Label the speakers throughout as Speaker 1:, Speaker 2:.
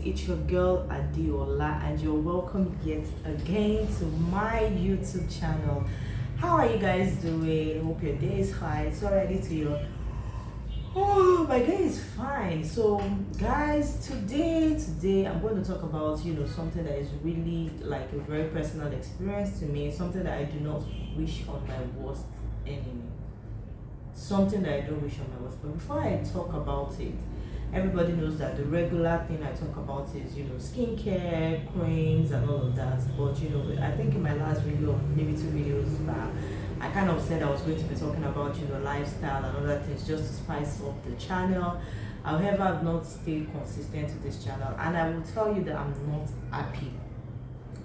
Speaker 1: it's your girl Adiola, and you're welcome yet again to my YouTube channel. How are you guys doing? Hope your day is fine. It's already to you. Oh, my day is fine. So, guys, today I'm going to talk about something that is really like a very personal experience to me. Something that I do not wish on my worst enemy. Something that I don't wish on my worst. But before I talk about it, everybody knows that the regular thing I talk about is skincare, creams, and all of that. But I think in my last video, maybe 2 videos back, I kind of said I was going to be talking about lifestyle and other things just to spice up the channel. However, I've not stayed consistent to this channel, and I will tell you that I'm not happy,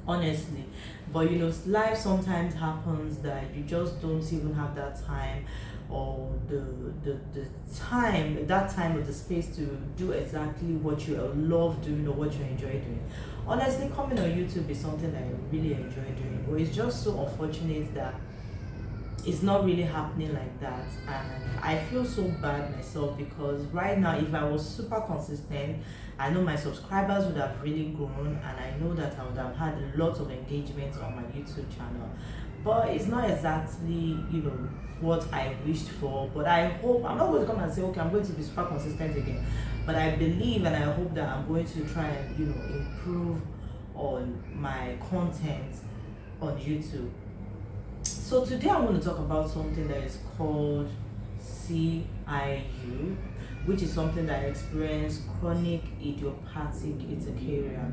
Speaker 1: honestly. But life sometimes happens that you just don't even have that time, or the time, that time or the space to do exactly what you love doing or what you enjoy doing. Honestly, coming on YouTube is something that I really enjoy doing, but it's just so unfortunate that it's not really happening like that, and I feel so bad myself, because right now, if I was super consistent, I know my subscribers would have really grown, and I know that I would have had a lot of engagement on my YouTube channel. But it's not exactly what I wished for. But I hope I'm not going to come and say, okay, I'm going to be super consistent again, but I believe and I hope that I'm going to try and improve on my content on YouTube. So today I'm going to talk about something that is called CIU, which is something that I experienced, chronic idiopathic urticaria.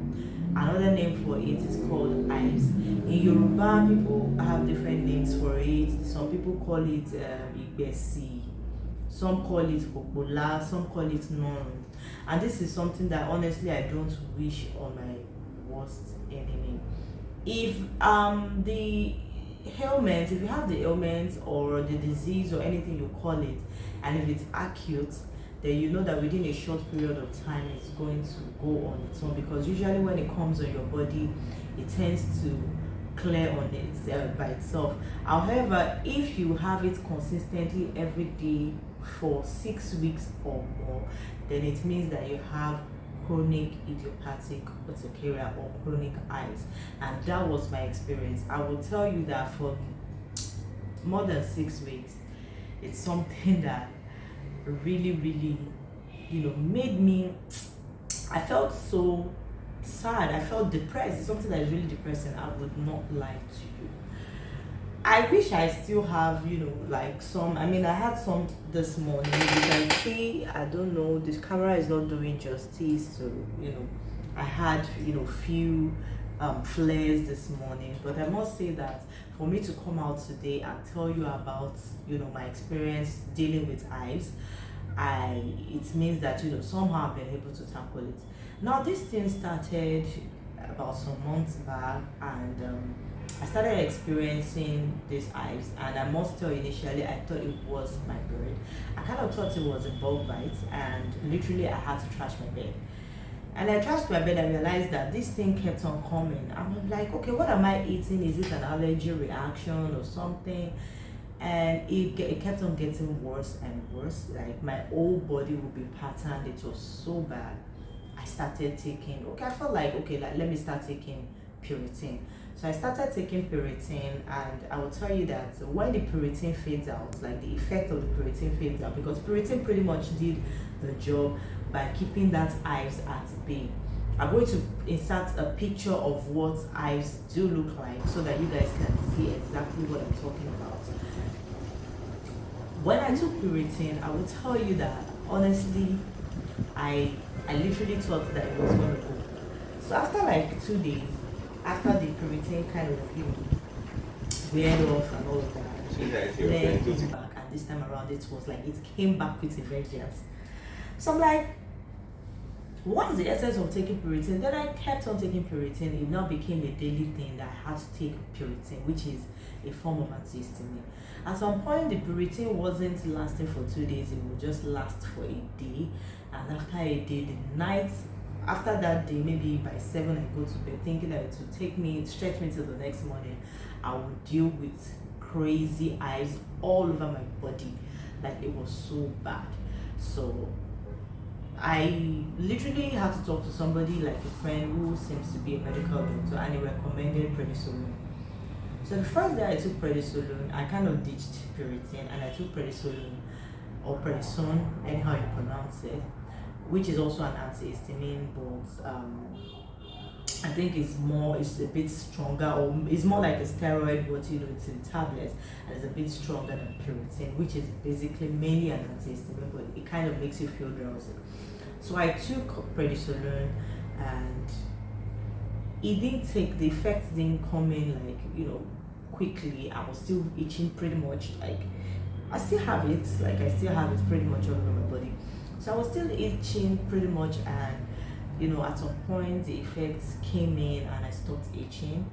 Speaker 1: Another name for it is called IVES. In Yoruba, people have different names for it. Some people call it Igbesi, some call it Popola, some call it Non. And this is something that honestly I don't wish on my worst enemy. If if you have the ailment or the disease or anything you call it, and if it's acute, then you know that within a short period of time it's going to go on its own, because usually when it comes on your body, it tends to clear on itself by itself. However, if you have it consistently every day for 6 weeks or more, then it means that you have chronic idiopathic urticaria or chronic IVES, and that was my experience. I will tell you that for more than 6 weeks, it's something that really made me, I felt so sad, I felt depressed. It's something that is really depressing, I would not lie to you. I wish I still have like some. I mean, I had some this morning. You can see, I don't know, this camera is not doing justice, so I had few flares this morning. But I must say that for me to come out today and tell you about my experience dealing with IVES, it means that somehow I've been able to tackle it. Now, this thing started about some months back, and I started experiencing these IVES, and I must tell, initially I thought it was my bird. I kind of thought it was a bug bite, and literally I had to trash my bed. And I trashed my bed, I realized that this thing kept on coming. I'm like, okay, what am I eating? Is it an allergy reaction or something? And it kept on getting worse and worse. Like, my whole body would be patterned. It was so bad. I started taking, I felt like, let me start taking Puritan. So I started taking Puritan, and I will tell you that when the Puritan fades out, like the effect of the Puritan fades out, because Puritan pretty much did the job by keeping that IVES at bay. I'm going to insert a picture of what IVES do look like, so that you guys can see exactly what I'm talking about. When I took Puritan, I will tell you that honestly, I literally thought that it was going to go. So after like 2 days, after the Puritan kind of weared off and all of that, then it came back, and this time around it was like it came back with a vengeance. So I'm like, what's the essence of taking Puritan? Then I kept on taking Puritan. It now became a daily thing that I had to take Puritan, which is a form of antihistamine. At some point, the Puritan wasn't lasting for 2 days, it would just last for a day. And after a day, the night after that day, maybe by 7 I go to bed thinking that it would stretch me till the next morning. I would deal with crazy IVES all over my body. Like, it was so bad. So I literally had to talk to somebody like a friend who seems to be a medical doctor, and he recommended prednisolone. So the first day I took prednisolone, I kind of ditched Puritan and I took prednisolone or prednisone, anyhow you pronounce it, which is also an antihistamine, but I think it's a bit stronger, or it's more like a steroid, but it's in tablets and it's a bit stronger than Puritan, which is basically mainly an antihistamine, but it kind of makes you feel drowsy. So I took prednisolone, and the effects didn't come in quickly. I was still itching pretty much, like I still have it, pretty much all over my body. So I was still itching pretty much, and at some point the effects came in and I stopped itching.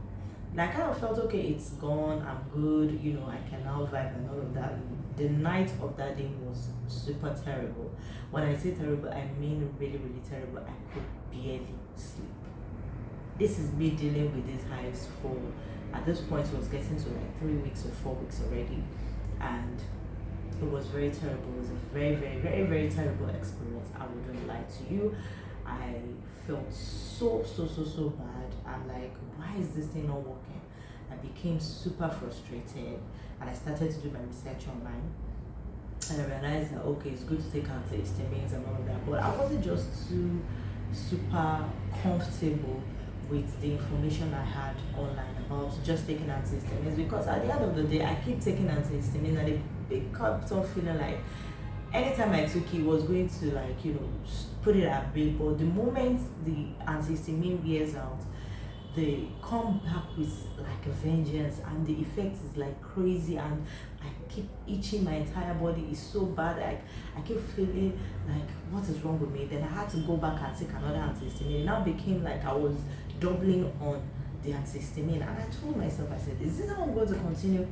Speaker 1: And I kind of felt okay, it's gone, I'm good, I can now vibe and all of that. The night of that day was super terrible. When I say terrible, I mean really, really terrible. I could barely sleep. This is me dealing with these highs for, at this point, it was getting to like 3 weeks or 4 weeks already. And it was very terrible. It was a very, very, very, very terrible experience. I wouldn't lie to you. I felt so bad. I'm like, why is this thing not working? I became super frustrated, and I started to do my research online. And I realized that okay, it's good to take antihistamines and all of that, but I wasn't just too super comfortable with the information I had online about just taking antihistamines, because at the end of the day, I keep taking antihistamines and it kept on feeling like anytime I took it was going to put it at bay. But the moment the antihistamine wears out, they come back with like a vengeance, and the effect is like crazy, and I keep itching. My entire body is so bad. I keep feeling like, what is wrong with me? Then I had to go back and take another antihistamine. It now became like I was doubling on the antihistamine, and I told myself, I said, is this how I'm going to continue?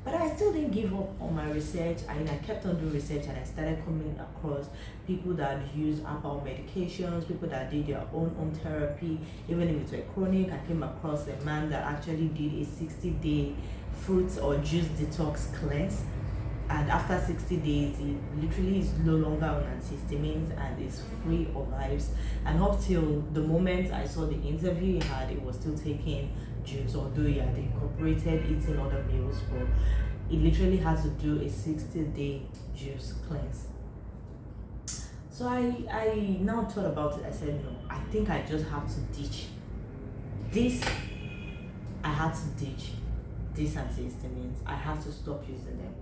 Speaker 1: But I still didn't give up on my research. I kept on doing research, and I started coming across people that use herbal medications, people that did their own home therapy. Even if it were chronic, I came across a man that actually did a 60-day fruit or juice detox cleanse. And after 60 days, he literally is no longer on antihistamines and is free of hives. And up till the moment I saw the interview he had, he was still taking juice, although he had incorporated eating other meals, but he literally had to do a 60-day juice cleanse. So I now thought about it. I said, no, I think I just have to ditch this. I had to ditch these antihistamines. I have to stop using them.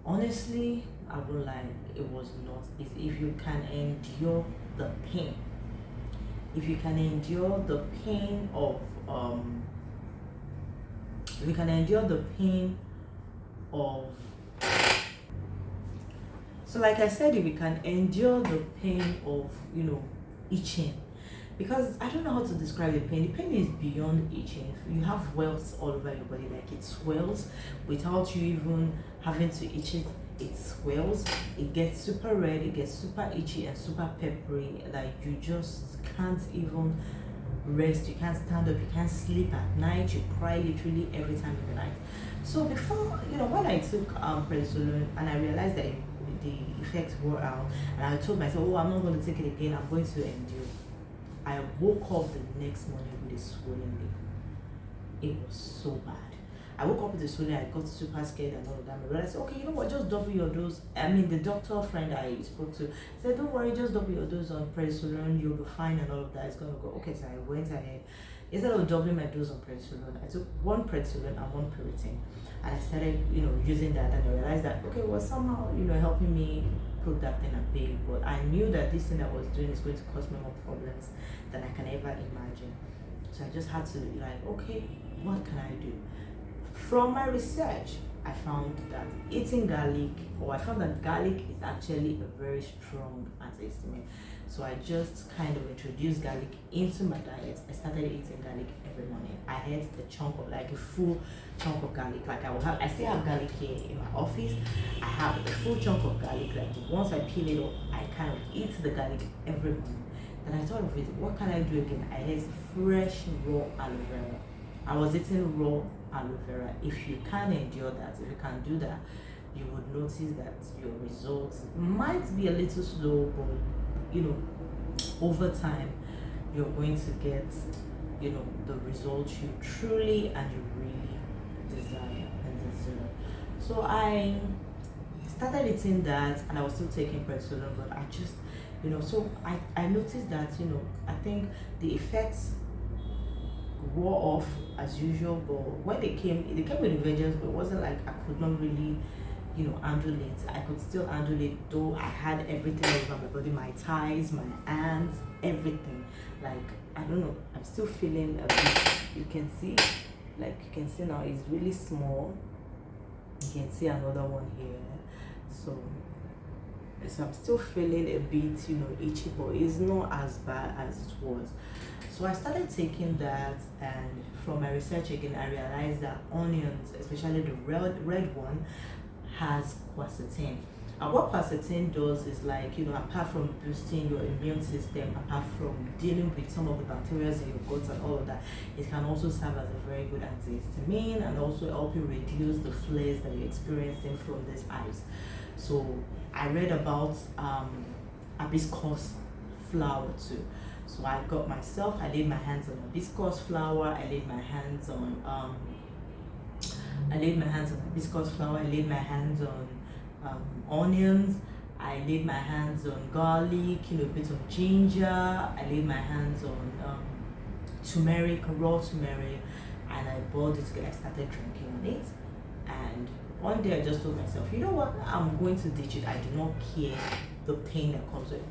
Speaker 1: Honestly, I won't lie, it was not easy. If you can endure the pain, if you can endure the pain of so like I said, if you can endure the pain of itching, because I don't know how to describe the pain. The pain is beyond itching. You have welts all over your body, like it swells without you even having to itch it. It swells, it gets super red, it gets super itchy and super peppery. Like you just can't even rest, you can't stand up, you can't sleep at night, you cry literally every time in the night. So before, when I took prednisolone and I realized that the effects wore out, and I told myself, oh, I'm not going to take it again, I'm going to endure. I woke up the next morning with a swollen lip. It was so bad. I woke up with a swelling, I got super scared and all of that. I realized, okay, you know what, just double your dose. I mean, the doctor friend I spoke to said, don't worry, just double your dose on prednisolone, you'll be fine and all of that. It's going to go. Okay, so I went ahead. Instead of doubling my dose on prednisolone, I took 1 prednisolone and 1 Puritan. And I started, using that, and I realized that, okay, well, somehow, helping me put that thing at bay. But I knew that this thing I was doing is going to cause me more problems than I can ever imagine. So I just had to okay, what can I do? From my research, I found that garlic is actually a very strong antihistamine. So I just kind of introduced garlic into my diet. I started eating garlic every morning. I had a full chunk of garlic. I still have garlic here in my office. I have a full chunk of garlic. Once I peel it up, I kind of eat the garlic every morning. Then I thought of it, what can I do again? I ate fresh raw aloe vera. I was eating raw aloe vera. If you can endure that, if you can do that, you would notice that your results might be a little slow, but over time you're going to get the results you truly and you really desire and deserve. So I started eating that, and I was still taking prednisolone, but I just so I noticed that I think the effects wore off as usual, but when they came with a vengeance. But it wasn't like I could not really handle it. I could still handle it, though I had everything over my body, my thighs, my hands, everything. Like, I don't know, I'm still feeling a bit. You can see now, it's really small. You can see another one here. So I'm still feeling a bit itchy, but it's not as bad as it was. So I started taking that, and from my research again, I realized that onions, especially the red one, has quercetin. And what quercetin does is, like, apart from boosting your immune system, apart from dealing with some of the bacteria in your guts and all of that, it can also serve as a very good antihistamine and also help you reduce the flares that you're experiencing from these hives. So I read about hibiscus flower too. So I laid my hands on hibiscus flower, I laid my hands on hibiscus flower, I laid my hands on onions, I laid my hands on garlic, a bit of ginger, I laid my hands on turmeric, raw turmeric, and I boiled it together. I started drinking on it, and one day I just told myself, you know what, I'm going to ditch it. I do not care the pain that comes with it.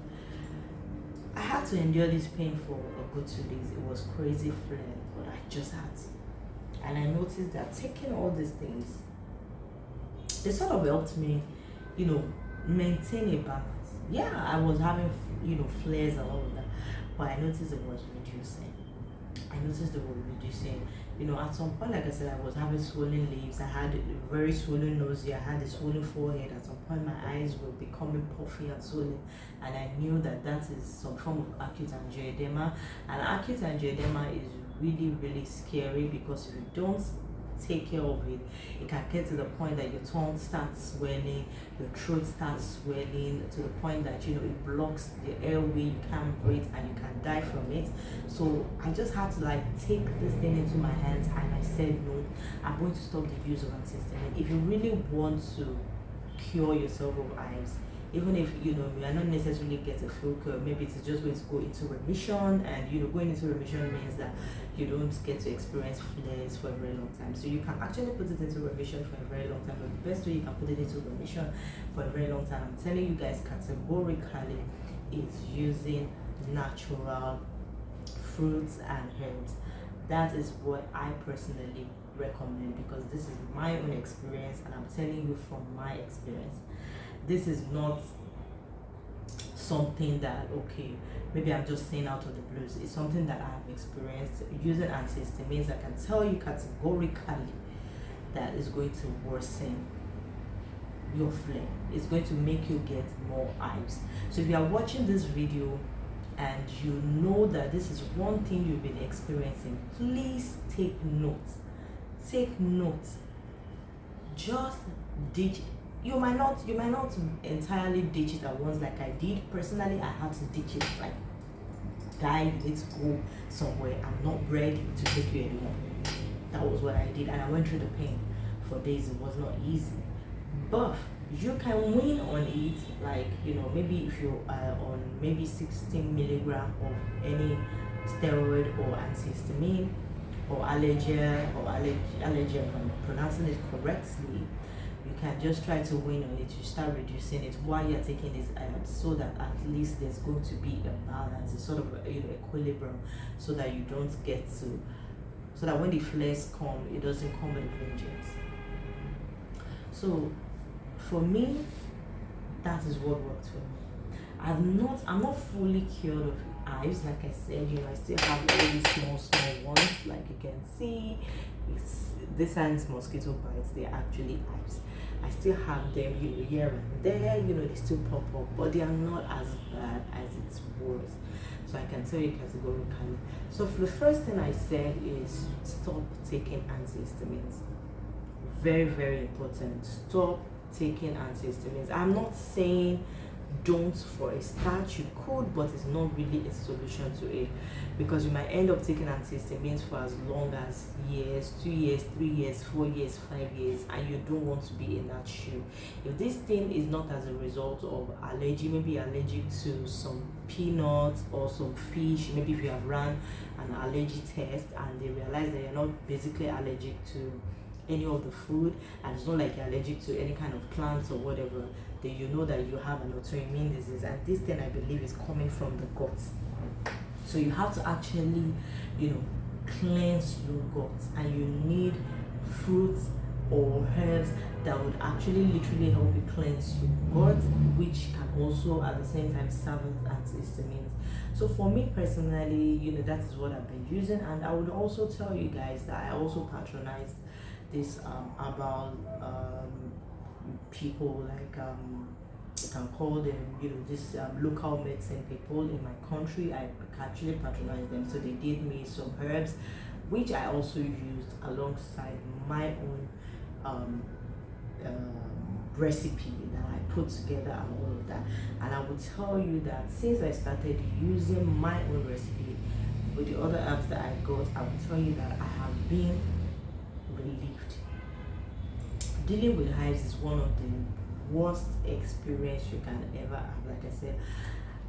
Speaker 1: I had to endure this pain for a good 2 days. It was crazy flare, but I just had to. And I noticed that taking all these things, they sort of helped me, maintain a balance. Yeah, I was having, flares and all of that, but I noticed it was reducing. At some point, like I said, I was having swollen lips, I had a very swollen nose, I had a swollen forehead. At some point, my eyes were becoming puffy and swollen, and I knew that is some form of acute angioedema. And acute angioedema is really, really scary, because if you don't take care of it, it can get to the point that your tongue starts swelling, your throat starts swelling, to the point that it blocks the airway, you can't breathe, and you can die from it. So I just had to take this thing into my hands, and I said, no, I'm going to stop the use of antihistamine. If you really want to cure yourself of hives, even if you are not necessarily get a full cure, maybe it's just going to go into remission, and going into remission means that you don't get to experience flares for a very long time. So you can actually put it into remission for a very long time, but the best way you can put it into remission for a very long time, I'm telling you guys categorically, is using natural fruits and herbs. That is what I personally recommend, because this is my own experience, and I'm telling you from my experience. This is not something that, okay, maybe I'm just saying out of the blues. It's something that I've experienced using antihistamines. I can tell you categorically that is going to worsen your flare. It's going to make you get more hives. So if you are watching this video and you know that this is one thing you've been experiencing, please take note. Take note. Just ditch. You might not entirely ditch it at once like I did. Personally, I had to ditch it, like, guy, let's go somewhere. I'm not ready to take you anymore. That was what I did, and I went through the pain for days. It was not easy, but you can win on it. Like, maybe if you are on maybe 16 milligram of any steroid or antihistamine or allergy, if I'm pronouncing it correctly, you can just try to win on it. You start reducing it while you're taking these items, so that at least there's going to be a balance, a sort of equilibrium, so that you don't get to, so that when the flares come, it doesn't come with a vengeance. So for me, that is what worked for me. I'm not fully cured of hives. Like I said, I still have all these small ones, like you can see. This hand's mosquito bites, they're actually hives. I still have them, here and there, they still pop up, but they are not as bad as it was. So I can tell you categorically. So for the first thing I said is stop taking antihistamines. Very, very important. Stop taking antihistamines. I'm not saying don't for a start. You could, but it's not really a solution to it, because you might end up taking antihistamines for as long as years, 2 years, 3 years, 4 years, 5 years, and you don't want to be in that shoe. If this thing is not as a result of allergy, maybe you're allergic to some peanuts or some fish, maybe if you have run an allergy test and they realize that you're not basically allergic to any of the food, and it's not like you're allergic to any kind of plants or whatever, then you know that you have an autoimmune disease, and this thing I believe is coming from the gut. So you have to actually, cleanse your gut, and you need fruits or herbs that would actually literally help you cleanse your gut, which can also at the same time serve as antihistamines. So for me personally, that is what I've been using, and I would also tell you guys that I also patronize this about people like you can call them this local medicine people in my country. I actually patronize them, so they gave me some herbs which I also used alongside my own recipe that I put together and all of that. And I will tell you that since I started using my own recipe with the other herbs that I got, I will tell you that I have been relieved. Dealing with hives is one of the worst experience you can ever have. Like I said,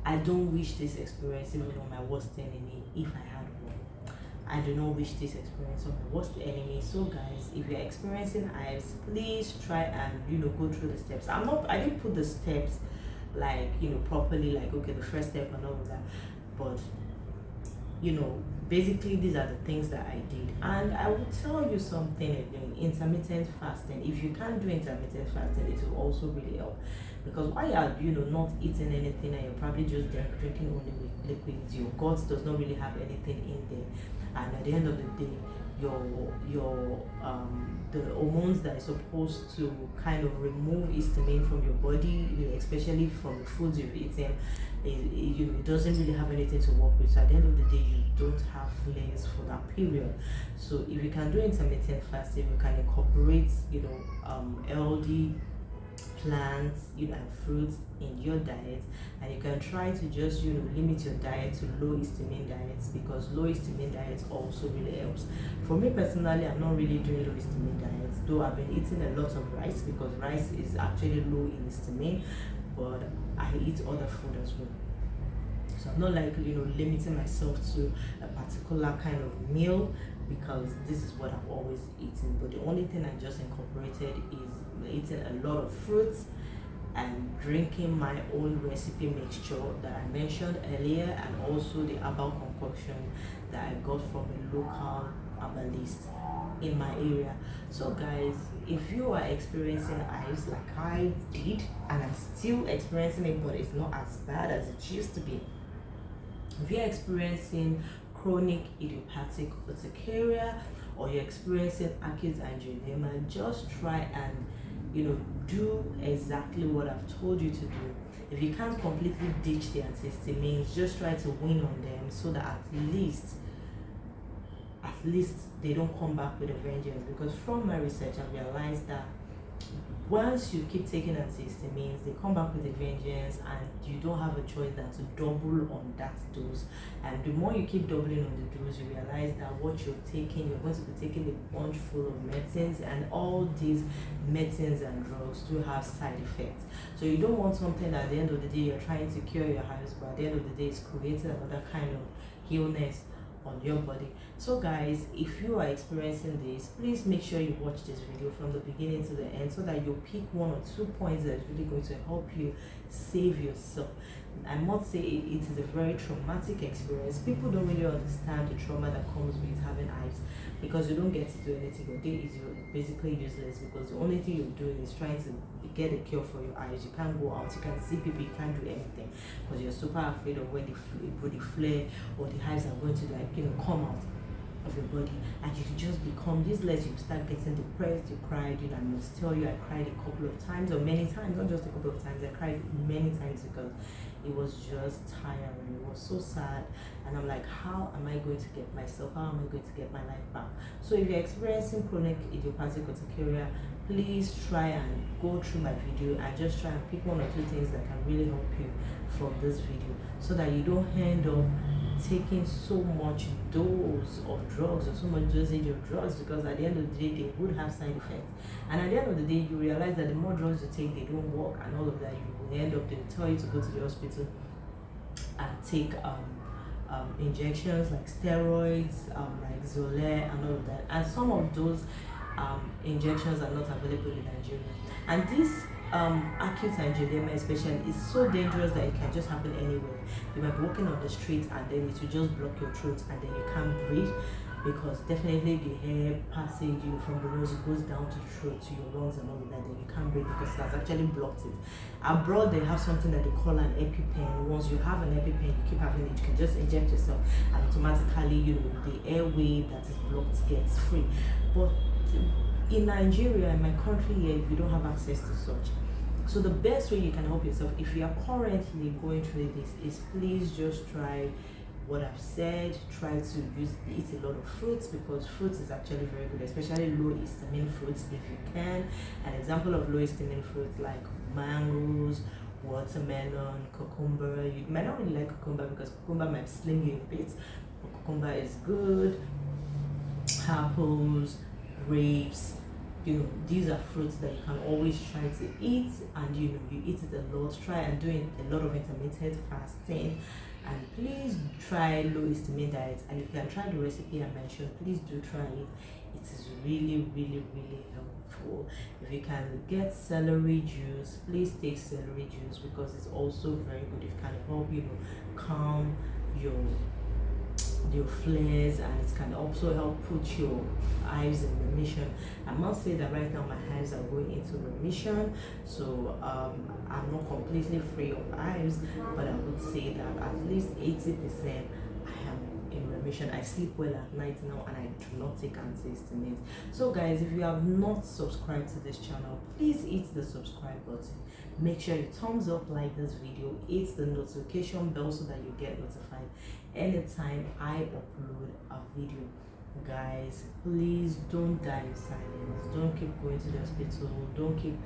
Speaker 1: I don't wish this experience even on my worst enemy if I had one. I do not wish this experience on my worst enemy. So guys, if you're experiencing hives, please try and go through the steps. I didn't put the steps like properly, like okay, the first step and all of that, but basically these are the things that I did. And I will tell you something again, intermittent fasting. If you can't do intermittent fasting, it will also really help, because while you're not eating anything and you're probably just drinking only liquids, your gut does not really have anything in there, and at the end of the day, your the hormones that are supposed to kind of remove histamine from your body, especially from the foods you've eaten, it doesn't really have anything to work with. So at the end of the day, you don't have flares for that period. So if you can do intermittent fasting, you can incorporate healthy plants and fruits in your diet, and you can try to just limit your diet to low histamine diets, because low histamine diets also really helps. For me personally, I'm not really doing low histamine diets, though I've been eating a lot of rice, because rice is actually low in histamine, but I eat other food as well. So I'm not like limiting myself to a particular kind of meal, because this is what I've always eaten. But the only thing I just incorporated is eating a lot of fruits and drinking my own recipe mixture that I mentioned earlier, and also the herbal concoction that I got from a local herbalist in my area. So guys, if you are experiencing hives like I did, and I'm still experiencing it, but it's not as bad as it used to be. If you're experiencing chronic idiopathic urticaria, or you're experiencing acute angioedema, just try and do exactly what I've told you to do. If you can't completely ditch the antihistamines, just try to win on them, so that at least they don't come back with a vengeance. Because from my research, I've realized that once you keep taking antihistamines, they come back with a vengeance, and you don't have a choice than to double on that dose. And the more you keep doubling on the dose, you realize that what you're taking, you're going to be taking a bunch full of medicines, and all these medicines and drugs do have side effects. So you don't want something that at the end of the day you're trying to cure your hives, but at the end of the day it's creating another kind of illness on your body. So guys, if you are experiencing this, please make sure you watch this video from the beginning to the end, so that you'll pick 1 or 2 points that is really going to help you save yourself. I must say it is a very traumatic experience. People don't really understand the trauma that comes with having hives, because you don't get to do anything. Your day is basically useless, because the only thing you're doing is trying to get a cure for your hives. You can't go out, you can't see people, you can't do anything, because you're super afraid of when the flare or the hives are going to come out. of your body, and you just become useless. You start getting depressed. You cried. I must tell you, I cried a couple of times, or many times, not just a couple of times. I cried many times because it was just tiring. It was so sad, and I'm like, how am I going to get myself? How am I going to get my life back? So if you're experiencing chronic idiopathic urticaria, please try and go through my video and just try and pick one or two things that can really help you from this video, so that you don't end up taking so much dose of drugs or so much dosage of drugs, because at the end of the day they would have side effects, and at the end of the day you realize that the more drugs you take, they don't work, and all of that. You will end up, they will tell you to go to the hospital and take injections like steroids, like Xolair and all of that, and some of those injections are not available in Nigeria. And this acute angioedema especially is so dangerous that it can just happen anywhere. You might be walking on the street and then it will just block your throat and then you can't breathe, because definitely the air passage from the nose, it goes down to the throat, to your lungs and all of that, then you can't breathe because it has actually blocked it. Abroad they have something that they call an EpiPen. Once you have an EpiPen, you keep having it, you can just inject yourself and automatically the airway that is blocked gets free. But in Nigeria, in my country here, we don't have access to such. So the best way you can help yourself, if you are currently going through this, is please just try what I've said. Try to eat a lot of fruits, because fruits is actually very good, especially low histamine fruits if you can. An example of low histamine fruits like mangoes, watermelon, cucumber. You might not really like cucumber because cucumber might sling you a bit, but cucumber is good. Apples, grapes, these are fruits that you can always try to eat, and you eat it a lot. Try and do a lot of intermittent fasting, and please try low histamine diet. And if you can try the recipe I mentioned, please do try it. It is really, really, really helpful. If you can get celery juice, please take celery juice, because it's also very good. It can help calm your flares, and it can also help put your hives in remission. I must say that right now my hives are going into remission, so I'm not completely free of hives, but I would say that at least 80% I am in remission. I sleep well at night now, and I do not take antihistamines. So guys, if you have not subscribed to this channel, please hit the subscribe button. Make sure you thumbs up, like this video, hit the notification bell so that you get notified anytime I upload a video. Guys, please don't die in silence. Don't keep going to the hospital. Don't keep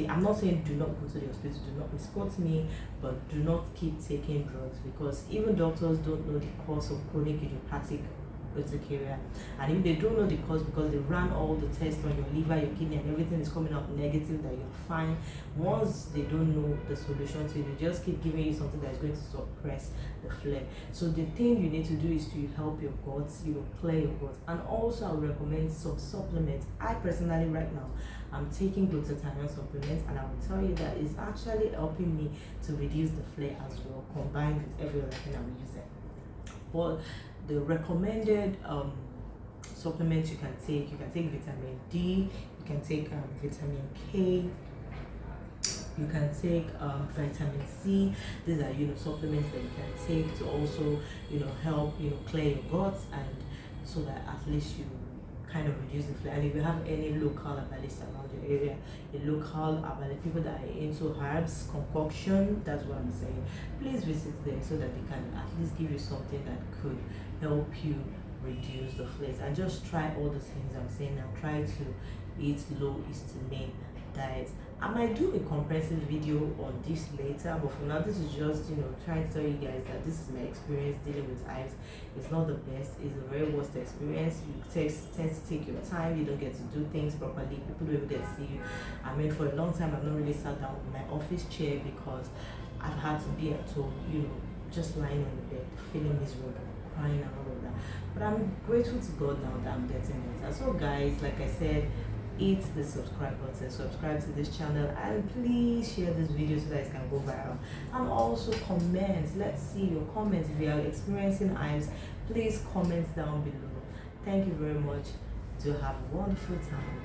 Speaker 1: I'm not saying do not go to the hospital, do not misquote me, but do not keep taking drugs, because even doctors don't know the cause of chronic idiopathic urticaria. And if they don't know the cause, because they ran all the tests on your liver, your kidney, and everything is coming up negative, that you're fine, once they don't know the solution to it, they just keep giving you something that is going to suppress the flare. So the thing you need to do is to help your guts, clear your guts. And also I would recommend some supplements. I personally right now I'm taking glutathione supplements, and I will tell you that it's actually helping me to reduce the flare as well, combined with every other thing I'm using. But the recommended supplements you can take vitamin D, you can take vitamin K, you can take vitamin C. These are supplements that you can take to also help clear your guts, and so that at least you kind of reduce the flare. And if you have any local herbalists around your area, a local herbalist, people that are into herbs concoction, that's what I'm saying, please visit them so that they can at least give you something that could help you reduce the flares. And just try all the things I'm saying now. Try to eat low histamine diet. I might do a comprehensive video on this later, but for now this is just trying to tell you guys that this is my experience dealing with hives. It's not the best, it's a very worst experience. You tend to take your time, you don't get to do things properly, people don't even get to see you. I mean, for a long time I've not really sat down in my office chair because I've had to be at home, just lying on the bed, feeling miserable, crying and all of that. But I'm grateful to God now that I'm getting better. So guys, like I said, hit the subscribe button, subscribe to this channel, and please share this video so that it can go viral. And also comment, let's see your comments. If you are experiencing hives, please comment down below. Thank you very much. Do have a wonderful time.